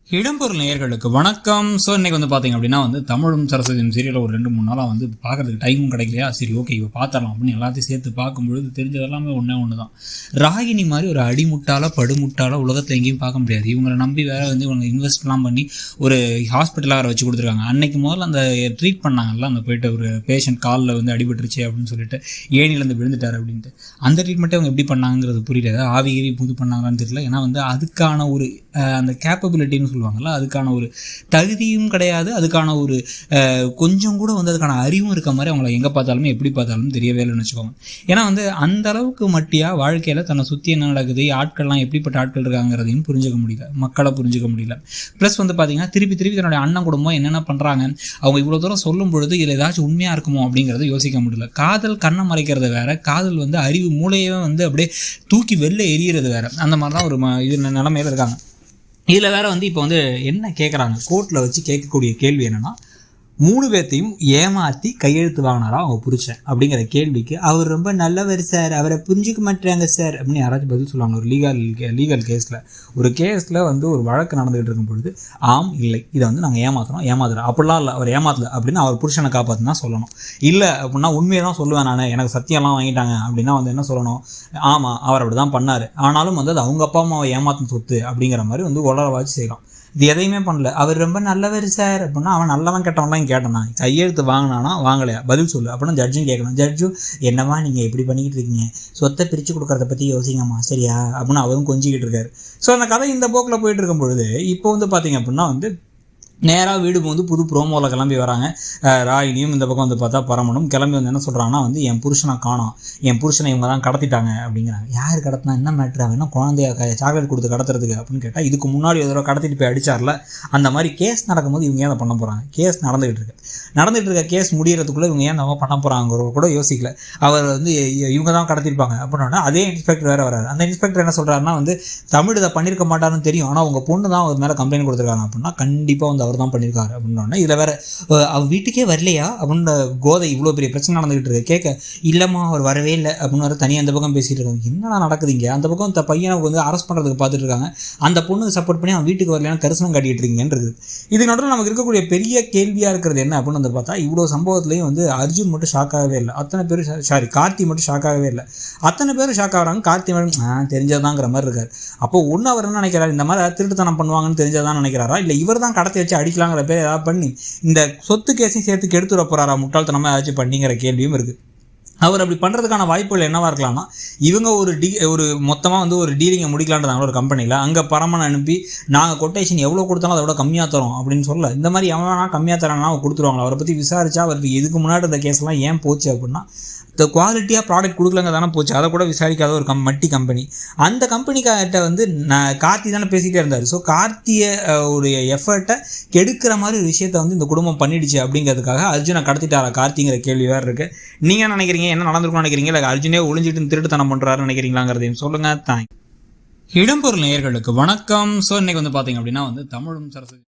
இடம்பொருள் நேயர்களுக்கு வணக்கம். ஸோ இன்னைக்கு பார்த்தீங்க அப்படின்னா தமிழும் சரஸ்வதியும் சீரியல் ஒரு 2-3 நாளாக பார்க்கறதுக்கு டைமும் கிடைக்கலையா, சரி ஓகே இப்போ பார்த்துடலாம் அப்படின்னு எல்லாத்தையும் சேர்த்து பார்க்கும்பொழுது தெரிஞ்சது எல்லாமே ஒன்று தான். ராகினி மாதிரி ஒரு அடிமுட்டால படுமுட்டால உலகத்தில் எங்கேயும் பார்க்க முடியாது. இவங்களை நம்பி வேற இவங்க இன்வெஸ்ட்லாம் பண்ணி ஒரு ஹாஸ்பிட்டலாக வேறு வச்சு கொடுத்துருக்காங்க. அன்னைக்கு முதல்ல அந்த ட்ரீட் பண்ணாங்கல்ல, அந்த போயிட்டு ஒரு பேஷண்ட் காலில் அடிபட்டுருச்சு அப்படின்னு சொல்லிட்டு ஏணிலேருந்து விழுந்துட்டார் அப்படின்ட்டு, அந்த ட்ரீட்மெண்ட்டே அவங்க எப்படி பண்ணாங்கிறது புரியல. ஆவிகரி புது பண்ணாங்களான்னு தெரியல. ஏன்னா அதுக்கான ஒரு அந்த கேப்பபிலிட்டின்னு சொல்லுவாங்கள்ல, அதுக்கான ஒரு தகுதியும் கிடையாது, அதுக்கான ஒரு கொஞ்சம் கூட அதுக்கான அறிவும் இருக்க மாதிரி அவங்கள எங்கே பார்த்தாலுமே எப்படி பார்த்தாலும் தெரியவே இல்லைன்னு வச்சுக்கோங்க. ஏன்னா அந்த அளவுக்கு மட்டியாக வாழ்க்கையில் தன்னை சுற்றி என்ன நடக்குது, ஆட்கள்லாம் எப்படிப்பட்ட ஆட்கள் இருக்காங்கிறதையும் புரிஞ்சுக்க முடியல, மக்களை புரிஞ்சுக்க முடியல. ப்ளஸ் பார்த்தீங்கன்னா திருப்பி தன்னுடைய அண்ணன் குடும்பம் என்னென்ன பண்ணுறாங்க, அவங்க இவ்வளோ தூரம் சொல்லும் பொழுது இதில் ஏதாச்சும் உண்மையாக இருக்குமோ அப்படிங்கிறத யோசிக்க முடியல. காதல் கண்ணை மறைக்கிறது வேற, காதல் அறிவு மூளையே அப்படியே தூக்கி வெளில எறிகிறது வேற. அந்த மாதிரி தான் ஒரு இது நிலைமையில இருக்காங்க. இதில் வேற இப்போ என்ன கேட்குறாங்க, கோர்ட்டில் வச்சு கேட்கக்கூடிய கேள்வி என்னென்னா, 3 பேர்த்தையும் ஏமாற்றி கையெழுத்து வாங்கினாரா அவங்க புரிச்சேன் அப்படிங்கிற கேள்விக்கு, அவர் ரொம்ப நல்லவர் சார், அவரை புரிஞ்சிக்க மாட்டேறாங்க சார் அப்படின்னு யாராச்சும் பதில் சொல்லுவாங்க. ஒரு லீகல் கேஸில் ஒரு ஒரு வழக்கு நடந்துகிட்டு இருக்கும் பொழுது, ஆம் இல்லை இதை நாங்கள் ஏமாத்துறோம் அப்படிலாம் இல்லை, அவர் ஏமாத்தலை அப்படின்னு அவர் புருஷனை காப்பாற்றுனா சொல்லணும். இல்லை அப்படின்னா உண்மையை தான் சொல்லுவேன் நான், எனக்கு சத்தியம்லாம் வாங்கிட்டாங்க அப்படின்னா என்ன சொல்லணும், ஆமாம் அவர் அப்படி தான் பண்ணார், ஆனாலும் அது அவங்க அப்பா அம்மாவை ஏமாற்றும் சொத்து அப்படிங்கிற மாதிரி உலரவாச்சு செய்யலாம். இது எதையுமே பண்ணல, அவர் ரொம்ப நல்லவர் சார் அப்படின்னா, அவன் நல்லவன் கெட்டவன்லாம் கேட்டானா, கையெழுத்து வாங்கினானா வாங்கலையா பதில் சொல்லு அப்படின்னு ஜட்ஜும் கேட்கணும். ஜட்ஜும் என்னம்மா நீங்கள் எப்படி பண்ணிக்கிட்டு இருக்கீங்க, சொத்தை பிரித்து கொடுக்குறத பற்றி யோசிங்கம்மா சரியா அப்படின்னு அவரும் கொஞ்சிக்கிட்டு இருக்காரு. ஸோ அந்த கதை இந்த போக்கில் போயிட்டு இருக்கும் பொழுது இப்போ பார்த்தீங்க அப்படின்னா நேராக வீடு புது ப்ரோமோவில் கிளம்பி வராங்க. ராகினியும் இந்த பக்கம் பார்த்தா பரமனும் கிளம்பி என்ன சொல்கிறாங்கன்னா, என் புருஷனை காணோம், என் புருஷனை இவங்க தான் கடத்திட்டாங்க அப்படிங்கிறாங்க. யார் கடத்தினா என்ன மேட்ரு, அவன் என்ன குழந்தைய சாக்லேட் கொடுத்து கடத்துறதுக்கு அப்படின்னு கேட்டால், இதுக்கு முன்னாடி ஒரு தடவை கடத்திட்டு போய் அடிச்சார்ல, அந்த மாதிரி கேஸ் நடக்கும்போது இவங்க ஏன் பண்ண போகிறாங்க, கேஸ் நடந்துகிட்டு இருக்க கேஸ் முடியறதுக்குள்ளே இவங்க ஏன் நம்ம பண்ண போகிறாங்க கூட யோசிக்கல. அவர் இவங்க தான் கடத்திருப்பாங்க அப்படின்னா அதே இன்ஸ்பெக்டர் வேறு வராது. அந்த இன்ஸ்பெக்டர் என்ன சொல்கிறாருன்னா, தமிழ் இதை பண்ணியிருக்க மாட்டாருன்னு தெரியும், ஆனால் உங்கள் பொண்ணு தான் அவர் மேலே கம்ப்ளைண்ட் கொடுத்துருக்காங்க அப்படின்னா, கண்டிப்பாக அவர் தான் பண்ணியிருக்காரு அப்படின்னோடனே, இதில் வேற அவர் வீட்டுக்கே வரலையா அப்படின்னு கோதை இவ்வளோ பெரிய பிரச்சனை நடந்துகிட்டு இருக்கு. கேட்க இல்லைம்மா அவர் வரவே இல்லை அப்படின்னு தனியாக அந்த பக்கம் பேசிகிட்டு இருக்காங்க. என்னடா நடக்குதுங்க, அந்த பக்கம் பையனை அரெஸ்ட் பண்ணுறதுக்கு பார்த்துட்டு இருக்காங்க, அந்த பொண்ணுக்கு சப்போர்ட் பண்ணி அவன் வீட்டுக்கு வரலையான கரிசனம் காட்டிகிட்டு இருக்கீங்கன்றது. இது நடுவில் நமக்கு இருக்கக்கூடிய பெரிய கேள்வியாக இருக்கிறது என்ன அப்படின்னு பார்த்தா, இவ்வளோ சம்பவத்துலேயும் அர்ஜுன் மட்டும் ஷாக் ஆகவே இல்லை, அத்தனை பேர் கார்த்தி மட்டும் ஷாக் ஆகவே இல்லை, அத்தனை பேரும் ஷாக் ஆகிறாங்க. கார்த்தி மேடம் தெரிஞ்சதாங்கிற மாதிரி இருக்கார். அப்போ ஒன்று அவர் என்ன நினைக்கிறார், இந்த மாதிரி திருட்டுத்தனம் பண்ணுவாங்கன்னு தெரிஞ்சதான் நினைக்கிறாரா, இல்லை இவர் தான் கடத்தி வச்சு அடிக்கலாங்கிற பேர் ஏதாவது பண்ணி இந்த சொத்து கேஸையும் சேர்த்து கெடுத்துட போறாரா முட்டாள்தனமா ஏதாச்சும் பண்ணிங்கிற கேள்வியும் இருக்குது. அவர் அப்படி பண்ணுறதுக்கான வாய்ப்புகள் என்னவா இருக்கலாம்னா, இவங்க ஒரு மொத்தமாக ஒரு டீலிங்கை முடிக்கலான்றாங்க ஒரு கம்பெனியில், அங்கே பரமனை அனுப்பி நாங்கள் கொட்டேஷன் எவ்வளோ கொடுத்தாலும் அதை விட கம்மியாக தரோம் அப்படின்னு சொல்ல, இந்த மாதிரி எவனா கம்மியாக தராங்கன்னா அவங்க கொடுத்துருவாங்களா. அவரை பற்றி விசாரிச்சா அவருக்கு இதுக்கு முன்னாடி இந்த கேஸ்லாம் ஏன் போச்சு அப்படின்னா, இந்த குவாலிட்டியாக ப்ராடக்ட் கொடுக்கலங்க தானே போச்சு, அதை கூட விசாரிக்காத ஒரு மட்டி கம்பெனி. அந்த கம்பெனிக்கிட்ட கார்த்தி தானே பேசிகிட்டே இருந்தார். ஸோ கார்த்தியை ஒரு எஃபர்ட்டை கெடுக்கிற மாதிரி ஒரு விஷயத்தை இந்த குடும்பம் பண்ணிடுச்சு அப்படிங்கிறதுக்காக அர்ஜுனை கடத்திட்டாரா கார்த்திங்கிற கேள்வி வேறு இருக்குது. நீங்கள் என்ன நினைக்கிறீங்க, என்ன நடந்திருக்கும்னு நினைக்கிறீங்க, இல்லை அர்ஜுனே ஒளிஞ்சிட்டு திருட்டுத்தனம் பண்ணுறாருன்னு நினைக்கிறீங்களாங்கிறதையும் சொல்லுங்கள். இடம்பொருள் நேயர்களுக்கு வணக்கம். ஸோ இன்னைக்கு பார்த்தீங்க அப்படின்னா தமிழும் சரஸ்வதி